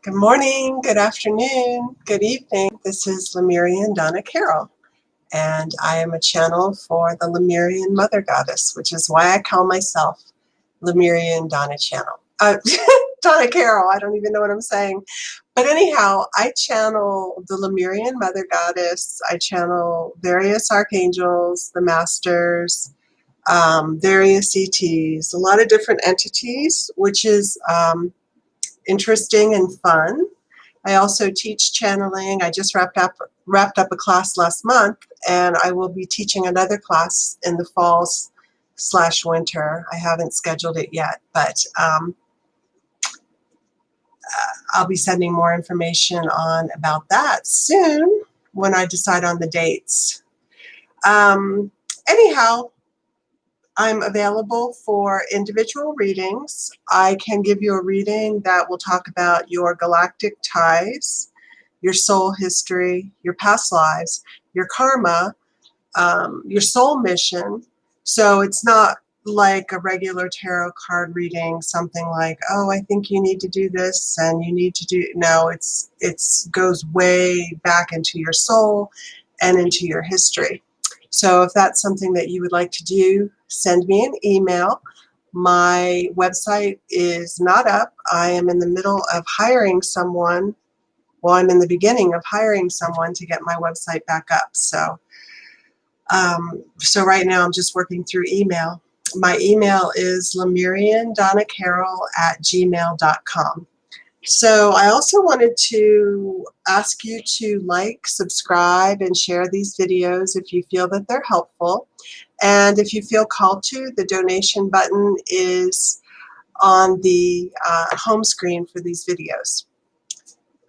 Good morning, good afternoon, good evening. This is Lemurian Donna Carroll, and I am a channel for the Lemurian Mother Goddess, which is why I call myself Lemurian Donna Channel. Donna Carroll, I don't even know what I'm saying. But anyhow, I channel the Lemurian Mother Goddess. I channel various archangels, the masters, various ETs, a lot of different entities, which is interesting and fun. I also teach channeling. I just wrapped up a class last month, and I will be teaching another class in the fall/winter. I haven't scheduled it yet, but I'll be sending more information on about that soon when I decide on the dates. Anyhow, I'm available for individual readings. I can give you a reading that will talk about your galactic ties, your soul history, your past lives, your karma, your soul mission. So it's not like a regular tarot card reading, something like, oh, I think you need to do this and you need to do, no, it's goes way back into your soul and into your history. So if that's something that you would like to do, send me an email. My website is not up. I am in the middle of hiring someone. Well, I'm in the beginning of hiring someone to get my website back up. So right now I'm just working through email. My email is lemuriandonnacarroll@gmail.com. So I also wanted to ask you to like, subscribe, and share these videos if you feel that they're helpful. And if you feel called to, the donation button is on the home screen for these videos.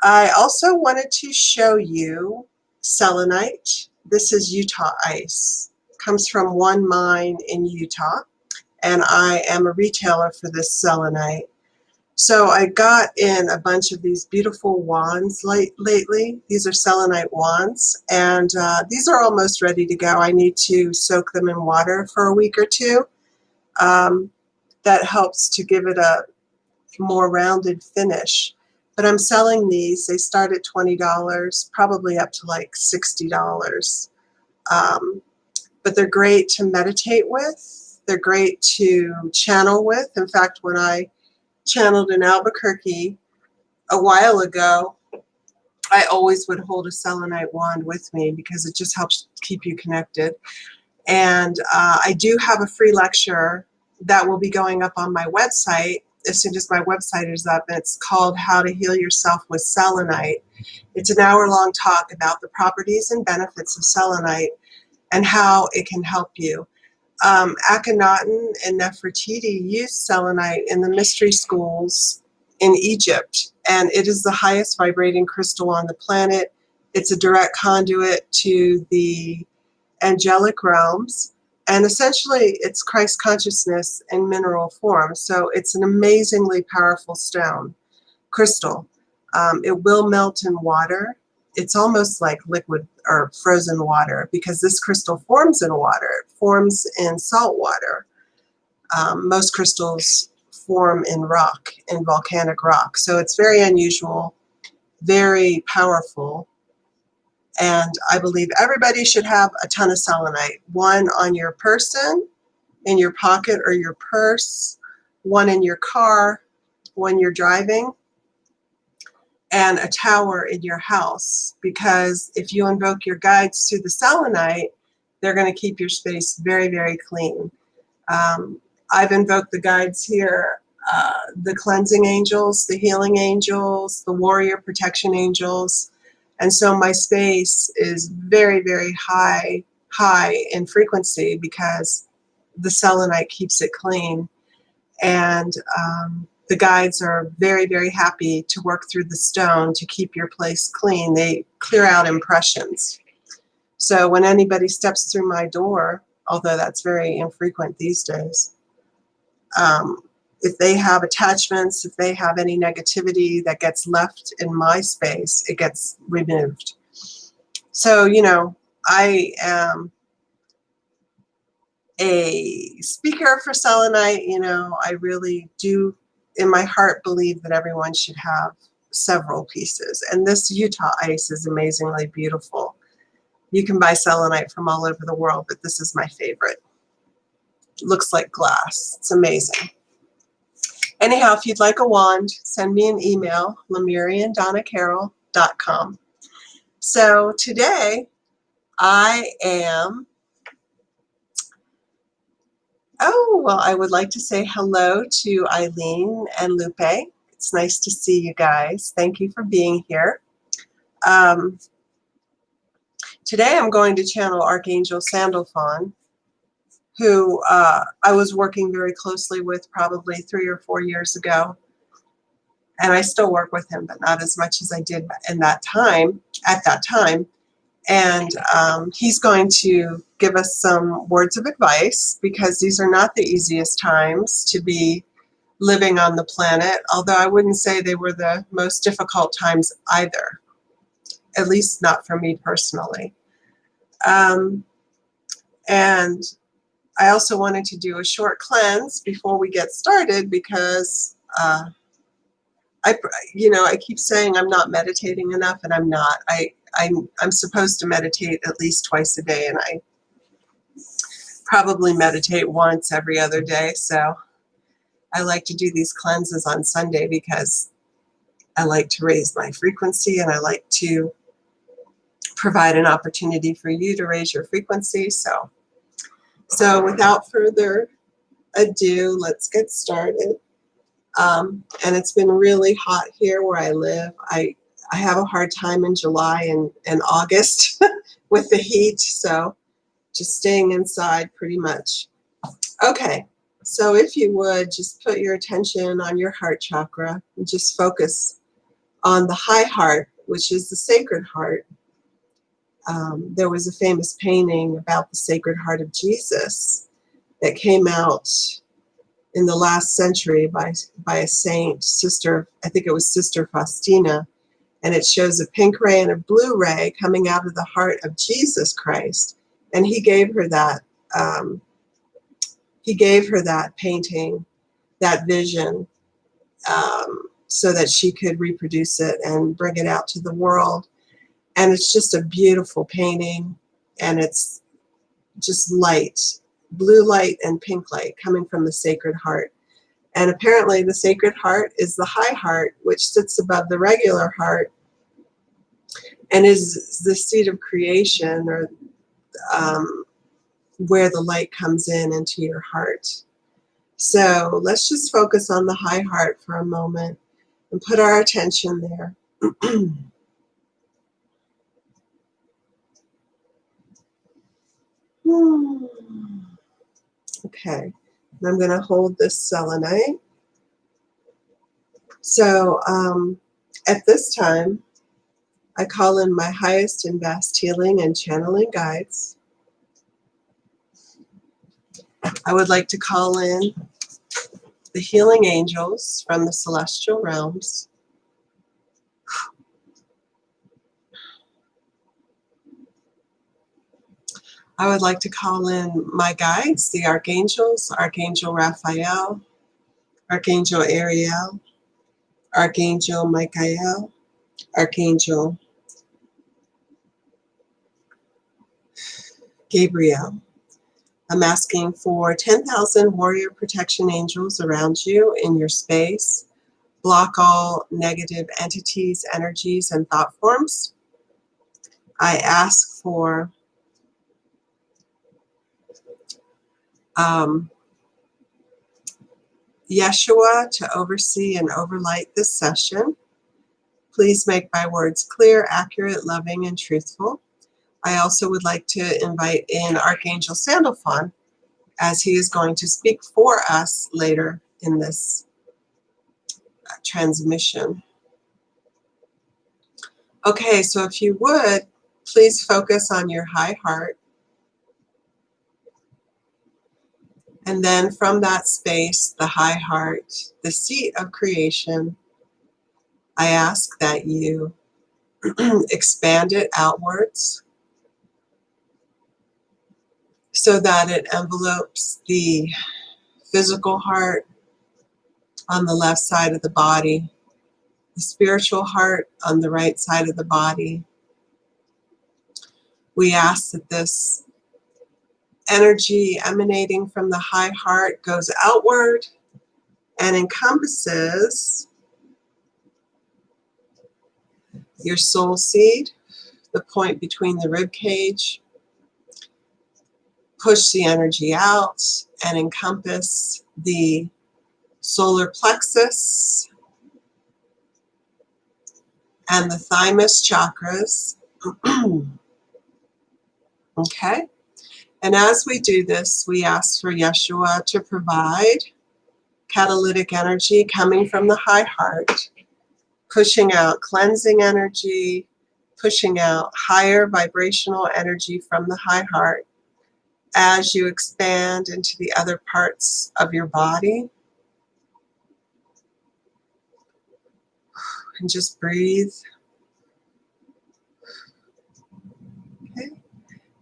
I also wanted to show you selenite. This is Utah ice. It comes from one mine in Utah, and I am a retailer for this selenite. So I got in a bunch of these beautiful wands lately. These are selenite wands, and these are almost ready to go. I need to soak them in water for a week or two. That helps to give it a more rounded finish. But I'm selling these. They start at $20, probably up to like $60. But they're great to meditate with. They're great to channel with. In fact, when I channeled in Albuquerque a while ago, I always would hold a selenite wand with me because it just helps keep you connected. And I do have a free lecture that will be going up on my website as soon as my website is up. It's called How to Heal Yourself with Selenite. It's an hour-long talk about the properties and benefits of selenite and how it can help you. Akhenaten and Nefertiti used selenite in the mystery schools in Egypt, and it is the highest vibrating crystal on the planet. It's a direct conduit to the angelic realms, and essentially it's Christ consciousness in mineral form. So it's an amazingly powerful stone crystal. It will melt in water. It's almost like liquid or frozen water because this crystal forms in water. It forms in salt water. Most crystals form in rock, in volcanic rock. So it's very unusual, very powerful. And I believe everybody should have a ton of selenite. One on your person, in your pocket or your purse, one in your car when you're driving, and a tower in your house, because if you invoke your guides through the selenite, they're going to keep your space very, very clean. I've invoked the guides here, the cleansing angels, the healing angels, the warrior protection angels, and so my space is very, very high in frequency because the selenite keeps it clean. And the guides are very, very happy to work through the stone to keep your place clean. They clear out impressions. So when anybody steps through my door, although that's very infrequent these days, if they have attachments, if they have any negativity that gets left in my space, it gets removed. So, you know, I am a speaker for selenite. You know, I really do in my heart believe that everyone should have several pieces. And this Utah ice is amazingly beautiful. You can buy selenite from all over the world, but this is my favorite. It looks like glass. It's amazing. Anyhow, if you'd like a wand, send me an email, lemuriandonnacarroll.com. So today I would like to say hello to Eileen and Lupe. It's nice to see you guys. Thank you for being here. Today I'm going to channel Archangel Sandalphon, who I was working very closely with probably 3 or 4 years ago. And I still work with him, but not as much as I did at that time. And he's going to give us some words of advice, because these are not the easiest times to be living on the planet, although I wouldn't say they were the most difficult times either, at least not for me personally. And I also wanted to do a short cleanse before we get started, because I keep saying I'm not meditating enough, and I'm not. I'm supposed to meditate at least twice a day, and I probably meditate once every other day. So I like to do these cleanses on Sunday because I like to raise my frequency, and I like to provide an opportunity for you to raise your frequency. So without further ado, let's get started. And it's been really hot here where I live. I have a hard time in July and August with the heat, so just staying inside pretty much. Okay, so if you would, just put your attention on your heart chakra and just focus on the high heart, which is the Sacred Heart. There was a famous painting about the Sacred Heart of Jesus that came out in the last century by a saint, Sister, I think it was Sister Faustina, and it shows a pink ray and a blue ray coming out of the heart of Jesus Christ, and he gave her that painting, that vision, so that she could reproduce it and bring it out to the world. And it's just a beautiful painting, and it's just light, blue light and pink light coming from the Sacred Heart. And apparently the Sacred Heart is the high heart, which sits above the regular heart and is the seat of creation, or where the light comes into your heart. So let's just focus on the high heart for a moment and put our attention there. Okay, and I'm going to hold this selenite. So at this time, I call in my highest and best healing and channeling guides. I would like to call in the healing angels from the celestial realms. I would like to call in my guides, the archangels, Archangel Raphael, Archangel Ariel, Archangel Michael, Archangel Gabriel. I'm asking for 10,000 warrior protection angels around you in your space. Block all negative entities, energies, and thought forms. I ask for Yeshua to oversee and overlight this session. Please make my words clear, accurate, loving, and truthful. I also would like to invite in Archangel Sandalphon, as he is going to speak for us later in this transmission. Okay, so if you would, please focus on your high heart. And then from that space, the high heart, the seat of creation, I ask that you expand it outwards so that it envelopes the physical heart on the left side of the body, the spiritual heart on the right side of the body. We ask that this energy emanating from the high heart goes outward and encompasses your soul seed, the point between the rib cage. Push the energy out and encompass the solar plexus and the thymus chakras. Okay? And as we do this, we ask for Yeshua to provide catalytic energy coming from the high heart, pushing out cleansing energy, pushing out higher vibrational energy from the high heart as you expand into the other parts of your body. And just breathe. Okay.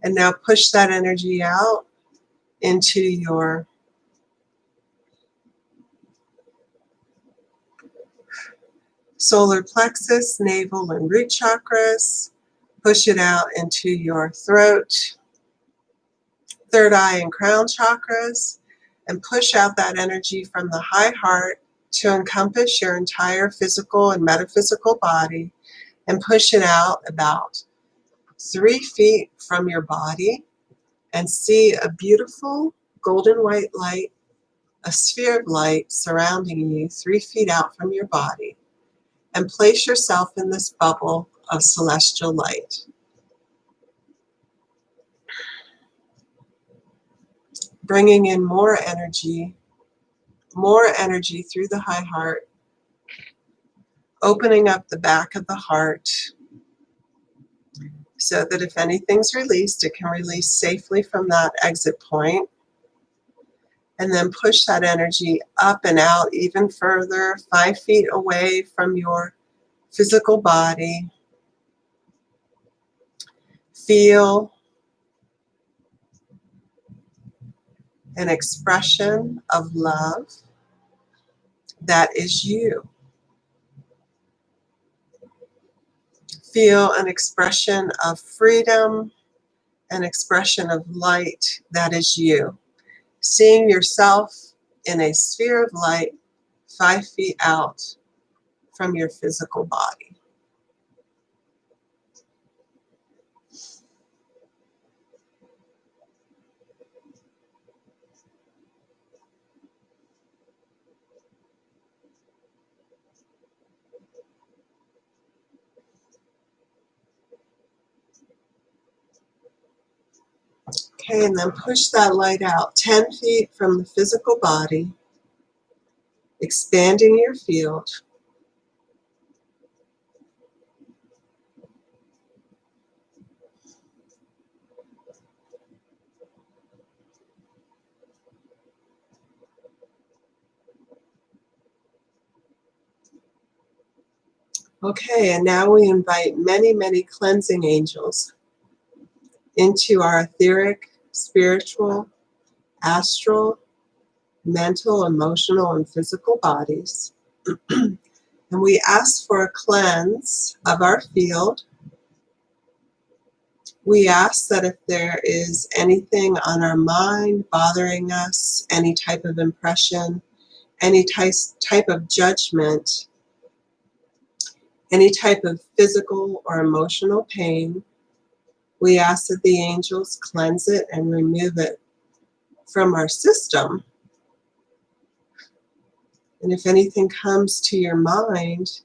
And now push that energy out into your solar plexus, navel, and root chakras. Push it out into your throat, third eye, and crown chakras. And push out that energy from the high heart to encompass your entire physical and metaphysical body. And push it out about 3 feet from your body. And see a beautiful golden white light, a sphere of light surrounding you 3 feet out from your body. And place yourself in this bubble of celestial light. Bringing in more energy through the high heart, opening up the back of the heart so that if anything's released, it can release safely from that exit point. And then push that energy up and out even further, 5 feet away from your physical body. Feel an expression of love that is you. Feel an expression of freedom, an expression of light that is you. Seeing yourself in a sphere of light 5 feet out from your physical body. Okay, and then push that light out 10 feet from the physical body, expanding your field. Okay, and now we invite many, many cleansing angels into our etheric, spiritual, astral, mental, emotional, and physical bodies. And we ask for a cleanse of our field. We ask that if there is anything on our mind bothering us, any type of impression, any type of judgment, any type of physical or emotional pain, we ask that the angels cleanse it and remove it from our system. And if anything comes to your mind,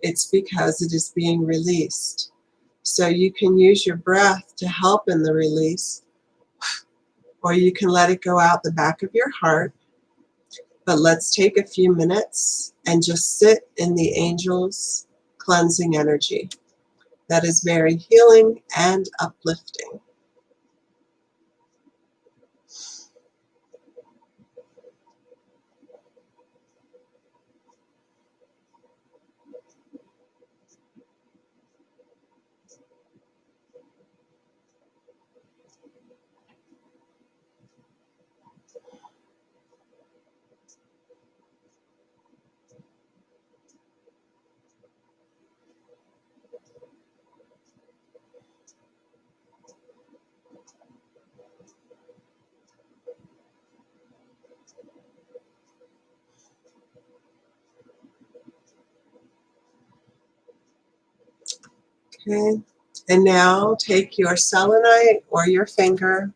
it's because it is being released. So you can use your breath to help in the release, or you can let it go out the back of your heart. But let's take a few minutes and just sit in the angels' cleansing energy. That is very healing and uplifting. Okay. And now take your selenite or your finger,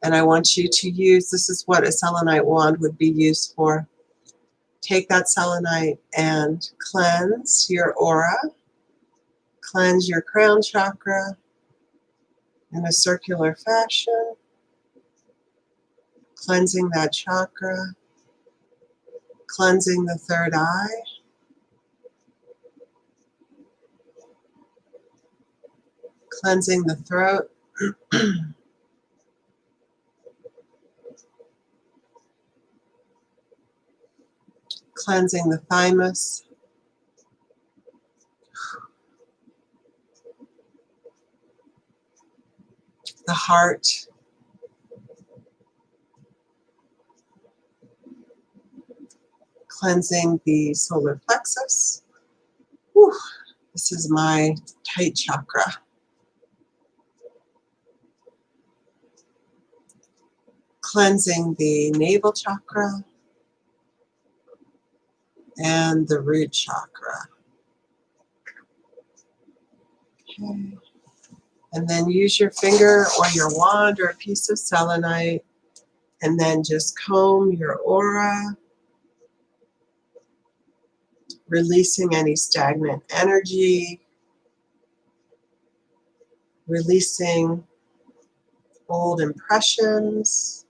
and I want you to use, this is what a selenite wand would be used for. Take that selenite and cleanse your aura, cleanse your crown chakra in a circular fashion, cleansing that chakra, cleansing the third eye, cleansing the throat, cleansing the thymus, the heart, cleansing the solar plexus. Whew, this is my tight chakra. Cleansing the navel chakra and the root chakra. Okay. And then use your finger or your wand or a piece of selenite, and then just comb your aura, releasing any stagnant energy, releasing old impressions.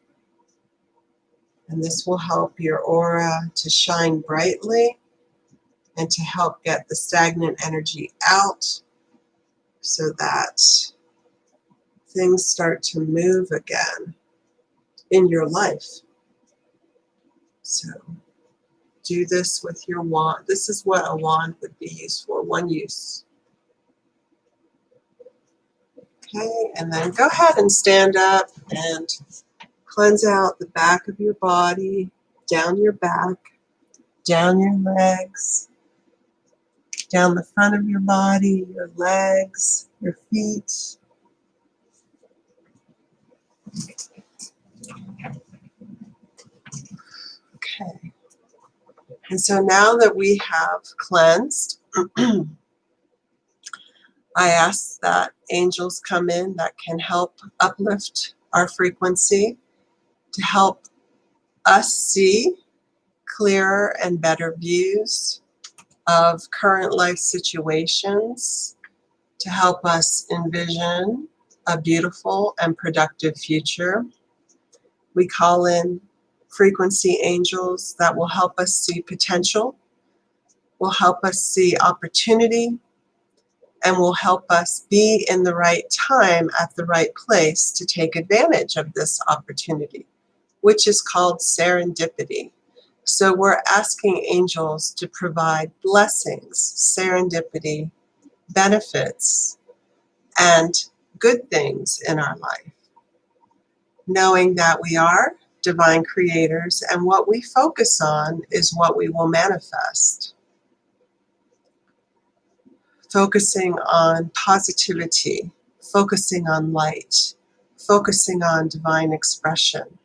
And this will help your aura to shine brightly and to help get the stagnant energy out so that things start to move again in your life. So do this with your wand. This is what a wand would be used for, one use. Okay, and then go ahead and stand up and cleanse out the back of your body, down your back, down your legs, down the front of your body, your legs, your feet. Okay. And so now that we have cleansed, I ask that angels come in that can help uplift our frequency, to help us see clearer and better views of current life situations, to help us envision a beautiful and productive future. We call in frequency angels that will help us see potential, will help us see opportunity, and will help us be in the right time at the right place to take advantage of this opportunity, which is called serendipity. So we're asking angels to provide blessings, serendipity, benefits, and good things in our life, knowing that we are divine creators and what we focus on is what we will manifest. Focusing on positivity, focusing on light, focusing on divine expression,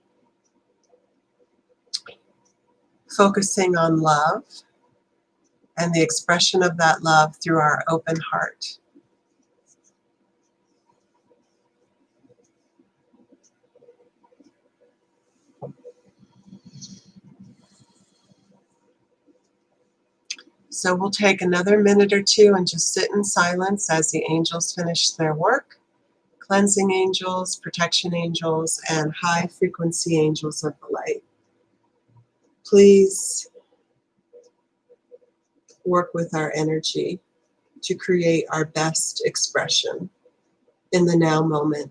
focusing on love and the expression of that love through our open heart. So we'll take another minute or two and just sit in silence as the angels finish their work. Cleansing angels, protection angels, and high frequency angels of the light. Please work with our energy to create our best expression in the now moment.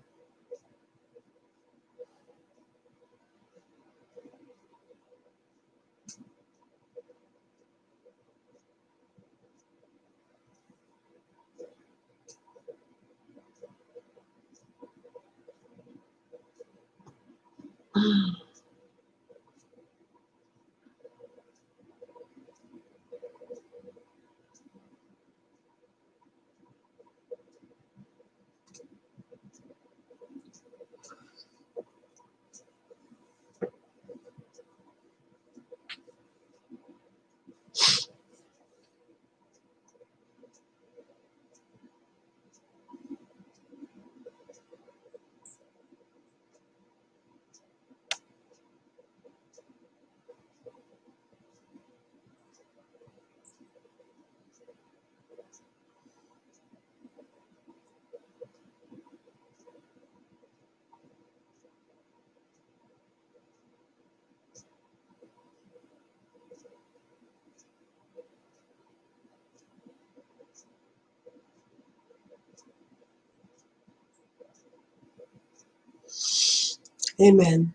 Amen.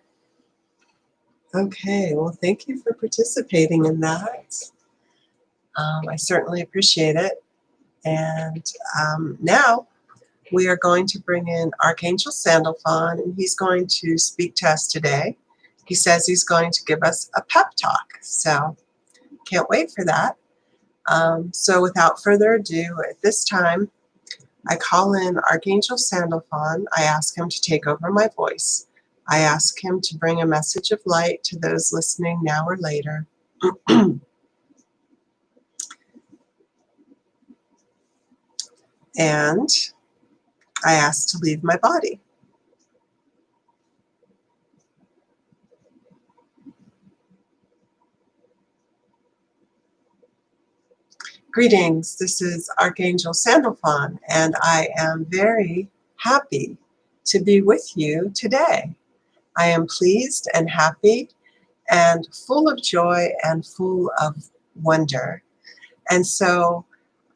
Okay, well, thank you for participating in that. I certainly appreciate it. And now we are going to bring in Archangel Sandalphon, and he's going to speak to us today. He says he's going to give us a pep talk, so can't wait for that. So without further ado, at this time, I call in Archangel Sandalphon. I ask him to take over my voice. I ask him to bring a message of light to those listening now or later. And I ask to leave my body. Greetings, this is Archangel Sandalphon, and I am very happy to be with you today. I am pleased and happy and full of joy and full of wonder. And so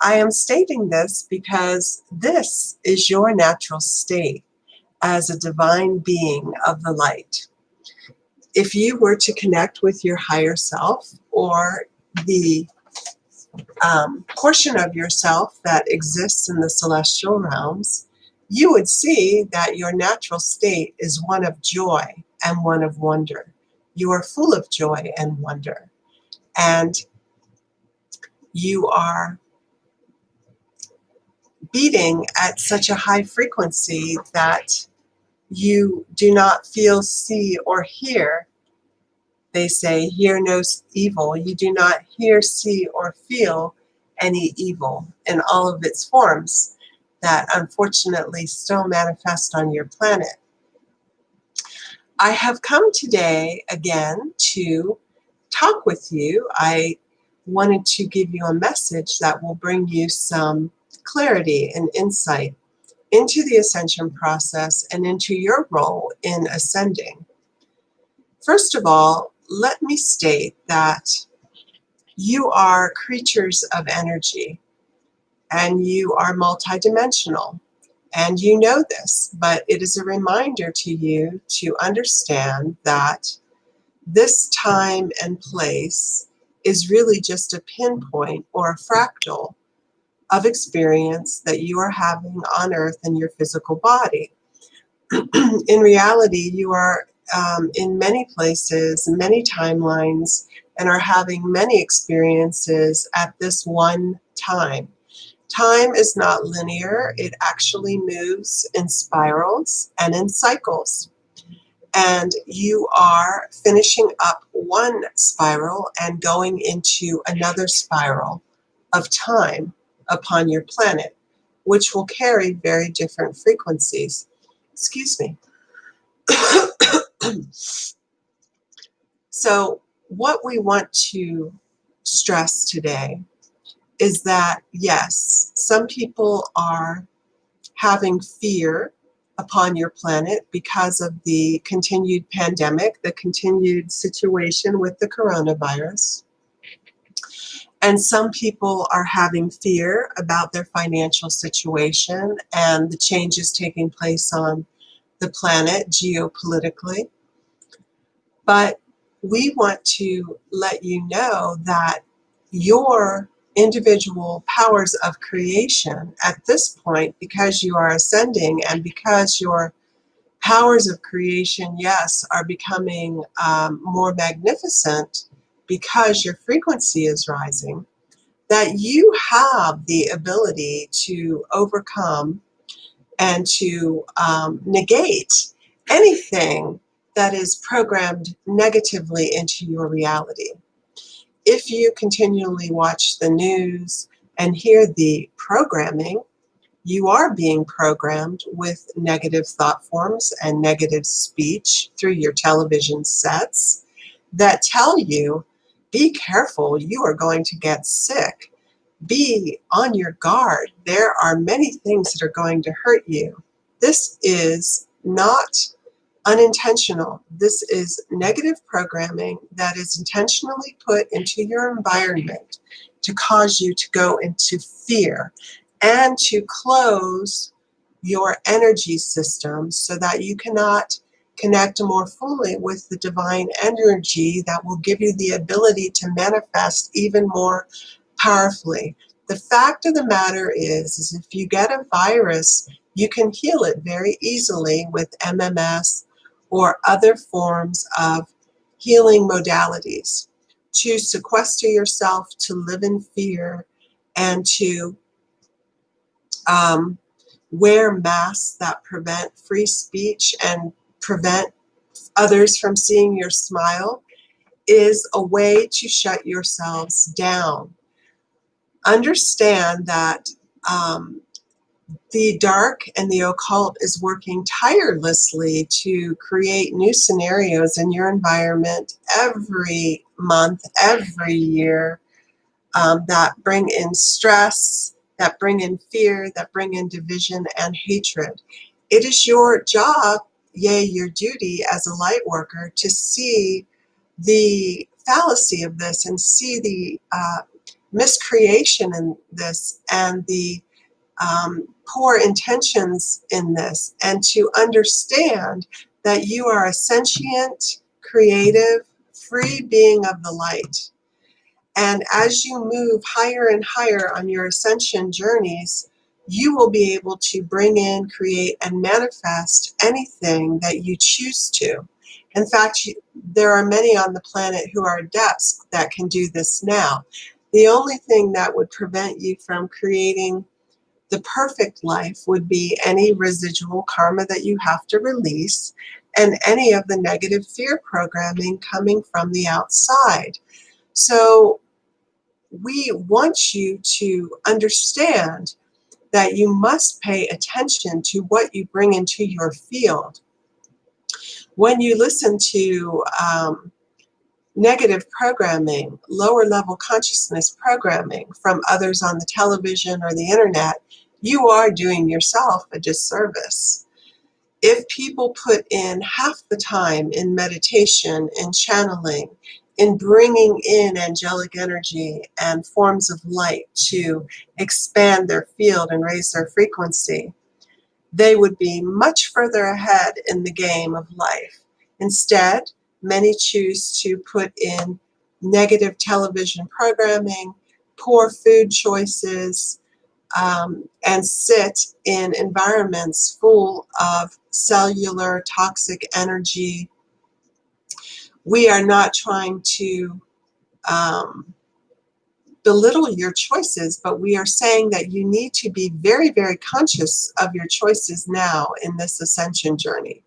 I am stating this because this is your natural state as a divine being of the light. If you were to connect with your higher self, or the portion of yourself that exists in the celestial realms, you would see that your natural state is one of joy and one of wonder. You are full of joy and wonder. And you are beating at such a high frequency that you do not feel, see, or hear. They say, hear no evil. You do not hear, see, or feel any evil in all of its forms that unfortunately still manifest on your planet. I have come today again to talk with you. I wanted to give you a message that will bring you some clarity and insight into the ascension process and into your role in ascending. First of all, let me state that you are creatures of energy and you are multidimensional. And you know this, but it is a reminder to you to understand that this time and place is really just a pinpoint or a fractal of experience that you are having on Earth in your physical body. In reality, you are in many places, many timelines, and are having many experiences at this one time. Time is not linear. It actually moves in spirals and in cycles. And you are finishing up one spiral and going into another spiral of time upon your planet, which will carry very different frequencies. Excuse me. So what we want to stress today is that, yes, some people are having fear upon your planet because of the continued pandemic, the continued situation with the coronavirus. And some people are having fear about their financial situation and the changes taking place on the planet geopolitically. But we want to let you know that your individual powers of creation at this point, because you are ascending and because your powers of creation, yes, are becoming more magnificent because your frequency is rising, that you have the ability to overcome and to negate anything that is programmed negatively into your reality. If you continually watch the news and hear the programming, you are being programmed with negative thought forms and negative speech through your television sets that tell you, be careful, you are going to get sick. Be on your guard. There are many things that are going to hurt you. This is not unintentional. This is negative programming that is intentionally put into your environment to cause you to go into fear and to close your energy system so that you cannot connect more fully with the divine energy that will give you the ability to manifest even more powerfully. The fact of the matter is if you get a virus, you can heal it very easily with MMS or other forms of healing modalities. To sequester yourself, to live in fear, and to wear masks that prevent free speech and prevent others from seeing your smile is a way to shut yourselves down. Understand that the dark and the occult is working tirelessly to create new scenarios in your environment every month, every year, that bring in stress, that bring in fear, that bring in division and hatred. It is your job, yea, your duty as a light worker, to see the fallacy of this and see the miscreation in this and the poor intentions in this, and to understand that you are a sentient, creative, free being of the light. And as you move higher and higher on your ascension journeys, you will be able to bring in, create, and manifest anything that you choose to. In fact, there are many on the planet who are adepts that can do this now. The only thing that would prevent you from creating the perfect life would be any residual karma that you have to release and any of the negative fear programming coming from the outside. So we want you to understand that you must pay attention to what you bring into your field. When you listen to negative programming, lower level consciousness programming from others on the television or the internet, you are doing yourself a disservice. If people put in half the time in meditation, in channeling, in bringing in angelic energy and forms of light to expand their field and raise their frequency, they would be much further ahead in the game of life. Instead, many choose to put in negative television programming, poor food choices, and sit in environments full of cellular toxic energy. We are not trying to belittle your choices, but we are saying that you need to be very, very conscious of your choices now in this ascension journey,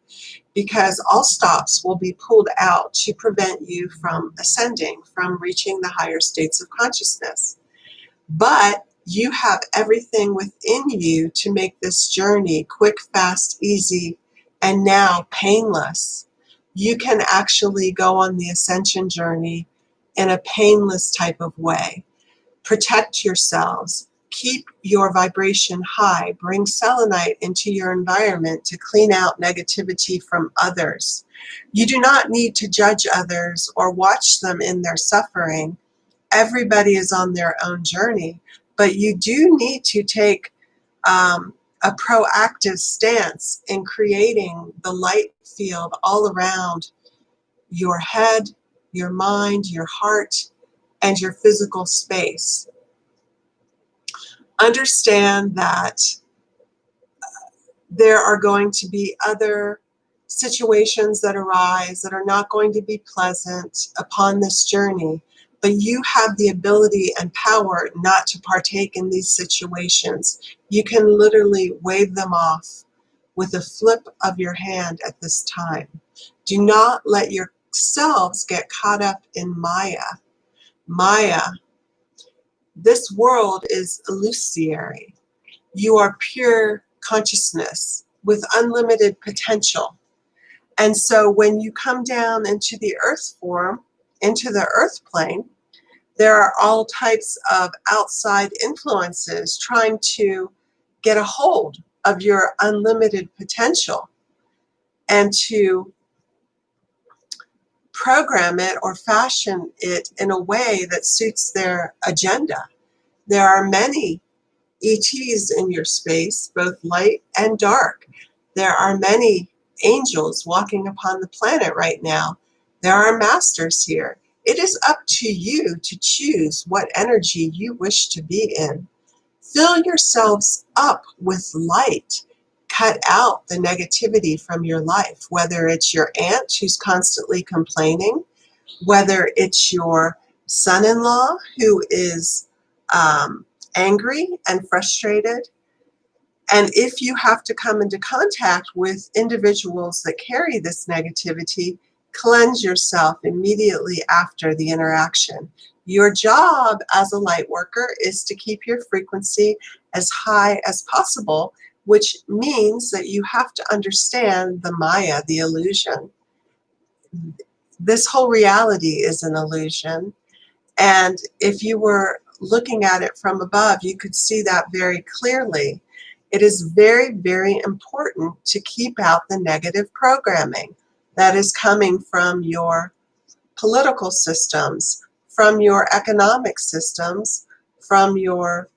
because all stops will be pulled out to prevent you from ascending, from reaching the higher states of consciousness. But you have everything within you to make this journey quick, fast, easy, and now painless. You can actually go on the ascension journey in a painless type of way. Protect yourselves. Keep your vibration high. Bring selenite into your environment to clean out negativity from others. You do not need to judge others or watch them in their suffering. Everybody is on their own journey, but you do need to take a proactive stance in creating the light field all around your head, your mind, your heart, and your physical space. Understand that there are going to be other situations that arise that are not going to be pleasant upon this journey, but you have the ability and power not to partake in these situations. You can literally wave them off with a flip of your hand at this time. Do not let yourselves get caught up in Maya. Maya, this world is illusory. You are pure consciousness with unlimited potential. And so when you come down into the earth form, into the earth plane, there are all types of outside influences trying to get a hold of your unlimited potential and to program it or fashion it in a way that suits their agenda. There are many ETs in your space, both light and dark. There are many angels walking upon the planet right now. There are masters here. It is up to you to choose what energy you wish to be in. Fill yourselves up with light. Cut out the negativity from your life, whether it's your aunt who's constantly complaining, whether it's your son-in-law who is angry and frustrated. And if you have to come into contact with individuals that carry this negativity, cleanse yourself immediately after the interaction. Your job as a light worker is to keep your frequency as high as possible, which means that you have to understand the Maya, the illusion. This whole reality is an illusion. And if you were looking at it from above, you could see that very clearly. It is very, very important to keep out the negative programming that is coming from your political systems, from your economic systems, from your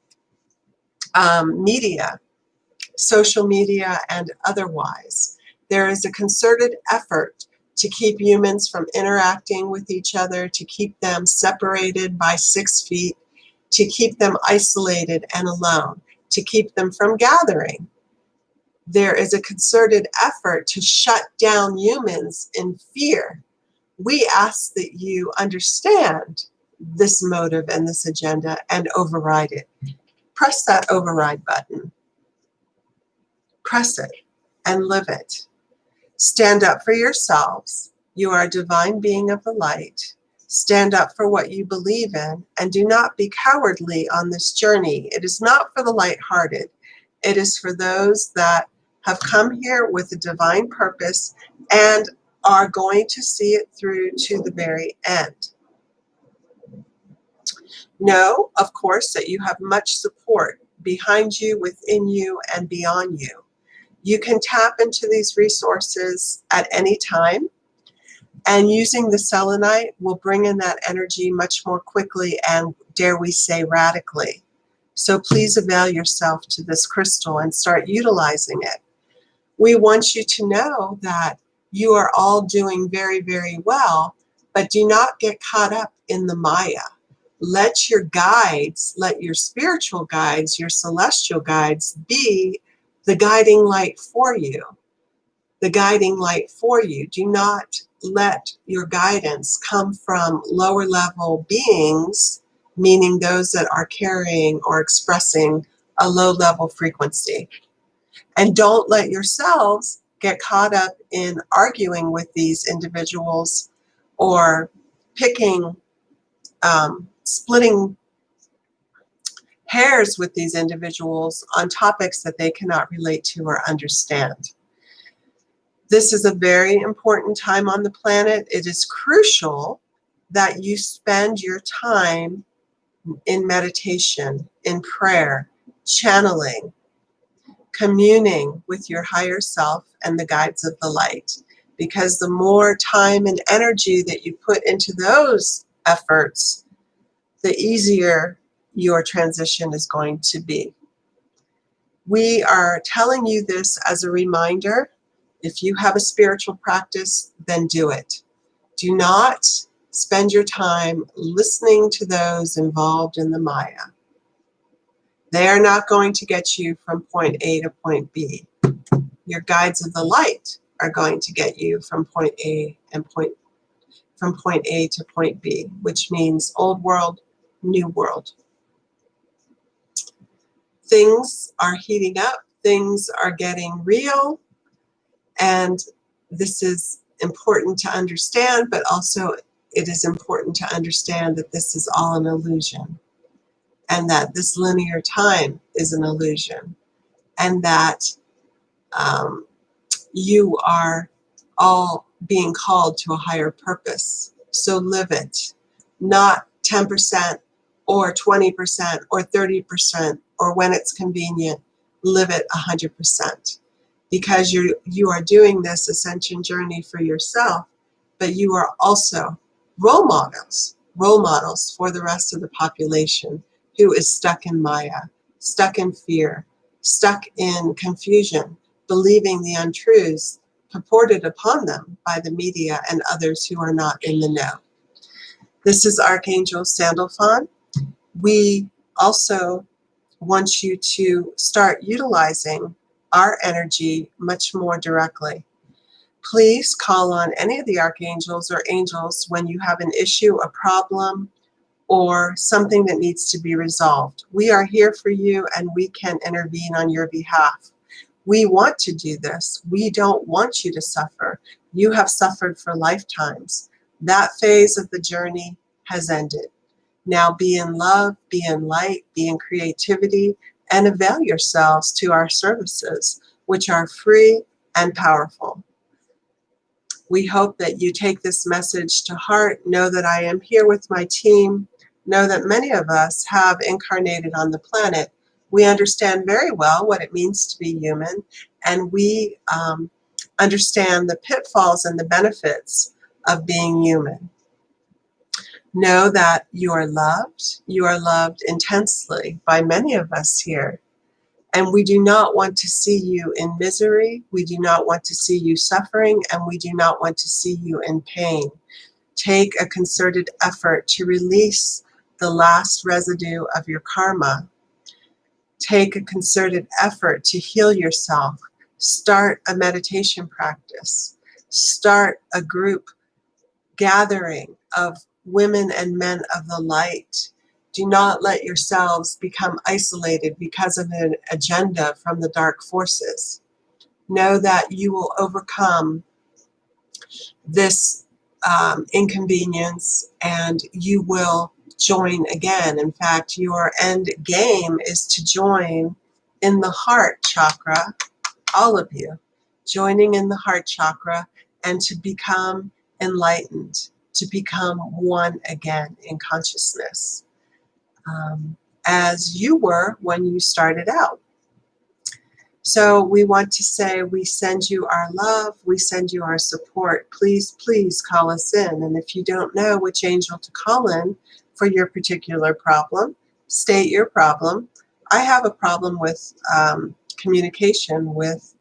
media, social media, and otherwise. There is a concerted effort to keep humans from interacting with each other, to keep them separated by 6 feet, to keep them isolated and alone, to keep them from gathering. There is a concerted effort to shut down humans in fear. We ask that you understand this motive and this agenda and override it. Press that override button. Press it and live it. Stand up for yourselves. You are a divine being of the light. Stand up for what you believe in, and do not be cowardly on this journey. It is not for the lighthearted. It is for those that have come here with a divine purpose and are going to see it through to the very end. Know, of course, that you have much support behind you, within you, and beyond you. You can tap into these resources at any time, and using the selenite will bring in that energy much more quickly and, dare we say, radically. So please avail yourself to this crystal and start utilizing it. We want you to know that you are all doing very, very well, but do not get caught up in the Maya. Let your guides, let your spiritual guides, your celestial guides be the guiding light for you. The guiding light for you. Do not let your guidance come from lower level beings, meaning those that are carrying or expressing a low level frequency. And don't let yourselves get caught up in arguing with these individuals or splitting hairs with these individuals on topics that they cannot relate to or understand. This is a very important time on the planet. It is crucial that you spend your time in meditation, in prayer, channeling, communing with your higher self and the guides of the light. Because the more time and energy that you put into those efforts, the easier your transition is going to be. We are telling you this as a reminder. If you have a spiritual practice, then do it. Do not spend your time listening to those involved in the Maya. They are not going to get you from point A to point B. Your guides of the light are going to get you from point A to point B, which means old world, new world. Things are heating up, things are getting real, and this is important to understand, but also it is important to understand that this is all an illusion, and that this linear time is an illusion, and that you are all being called to a higher purpose. So live it, not 10% or 20% or 30%, or when it's convenient, live it 100%. Because you are doing this ascension journey for yourself, but you are also role models for the rest of the population who is stuck in Maya, stuck in fear, stuck in confusion, believing the untruths purported upon them by the media and others who are not in the know. This is Archangel Sandalphon. We also want you to start utilizing our energy much more directly. Please call on any of the archangels or angels when you have an issue, a problem, or something that needs to be resolved. We are here for you and we can intervene on your behalf. We want to do this. We don't want you to suffer. You have suffered for lifetimes. That phase of the journey has ended. Now be in love, be in light, be in creativity, and avail yourselves to our services, which are free and powerful. We hope that you take this message to heart. Know that I am here with my team. Know that many of us have incarnated on the planet. We understand very well what it means to be human, and we understand the pitfalls and the benefits of being human. Know that you are loved. You are loved intensely by many of us here. And we do not want to see you in misery. We do not want to see you suffering, and we do not want to see you in pain. Take a concerted effort to release the last residue of your karma. Take a concerted effort to heal yourself. Start a meditation practice. Start a group gathering of women and men of the light. Do not let yourselves become isolated because of an agenda from the dark forces. Know that you will overcome this inconvenience and you will join again. In fact, your end game is to join in the heart chakra, all of you, joining in the heart chakra and to become enlightened, to become one again in consciousness. As you were when you started out. So we want to say we send you our love, we send you our support. Please, please call us in. And if you don't know which angel to call in for your particular problem, state your problem. I have a problem with communication with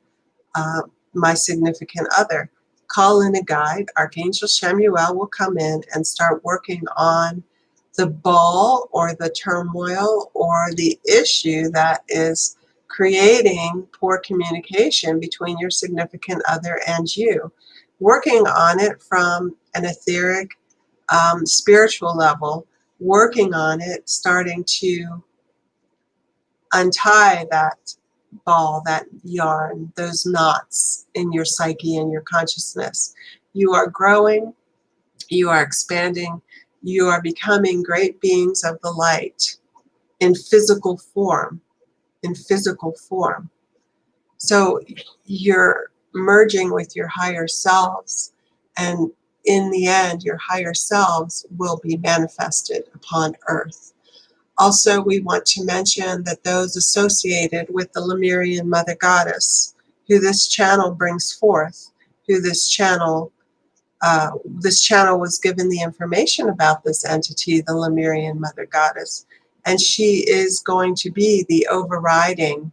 my significant other. Call in a guide. Archangel Shemuel will come in and start working on the ball or the turmoil or the issue that is creating poor communication between your significant other and you. Working on it from an etheric, spiritual level, working on it, starting to untie that ball, that yarn, those knots in your psyche and your consciousness. You are growing, you are expanding, you are becoming great beings of the light in physical form, in physical form. So you're merging with your higher selves, and in the end, your higher selves will be manifested upon earth. Also, we want to mention that those associated with the Lemurian Mother Goddess, who this channel brings forth, who this channel was given the information about this entity, the Lemurian Mother Goddess, and she is going to be the overriding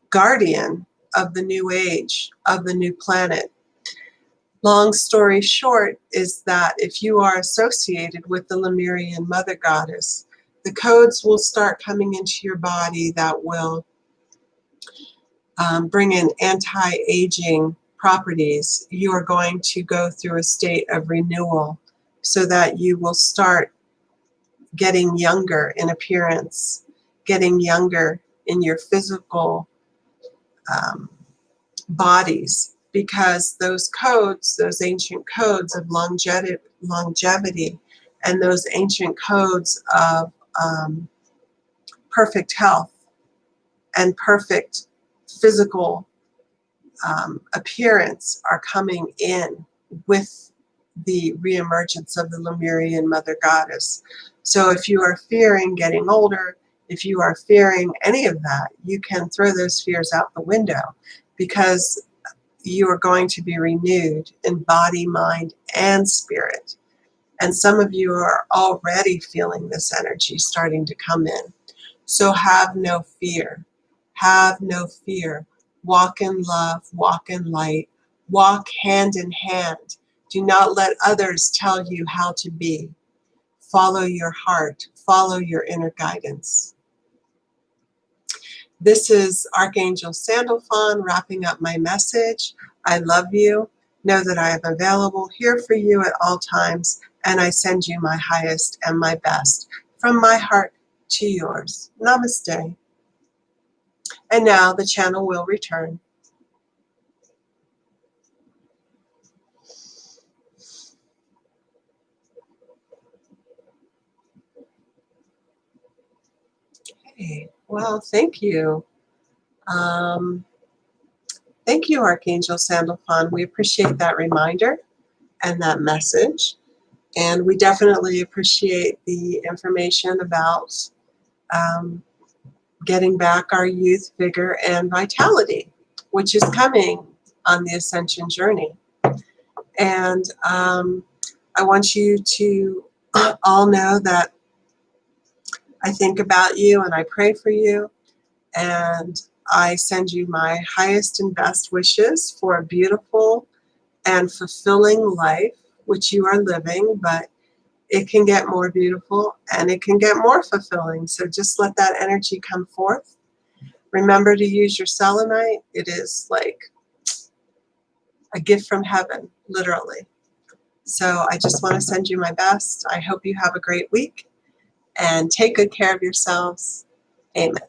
guardian of the new age, of the new planet. Long story short is that if you are associated with the Lemurian Mother Goddess, the codes will start coming into your body that will bring in anti-aging properties. You are going to go through a state of renewal so that you will start getting younger in appearance, getting younger in your physical bodies, because those codes, those ancient codes of longevity and those ancient codes of perfect health and perfect physical appearance are coming in with the reemergence of the Lemurian Mother Goddess. So if you are fearing getting older, if you are fearing any of that, you can throw those fears out the window, because you are going to be renewed in body, mind, and spirit. And some of you are already feeling this energy starting to come in. So have no fear. Have no fear. Walk in love, walk in light, walk hand in hand. Do not let others tell you how to be. Follow your heart, follow your inner guidance. This is Archangel Sandalphon wrapping up my message. I love you. Know that I am available here for you at all times, and I send you my highest and my best from my heart to yours. Namaste. And now the channel will return. Okay. Well, thank you. Thank you, Archangel Sandalphon. We appreciate that reminder and that message. And we definitely appreciate the information about getting back our youth, vigor, and vitality, which is coming on the ascension journey. And I want you to all know that I think about you and I pray for you. And I send you my highest and best wishes for a beautiful and fulfilling life, which you are living, but it can get more beautiful and it can get more fulfilling. So just let that energy come forth. Remember to use your selenite. It is like a gift from heaven, literally. So I just want to send you my best. I hope you have a great week and take good care of yourselves. Amen.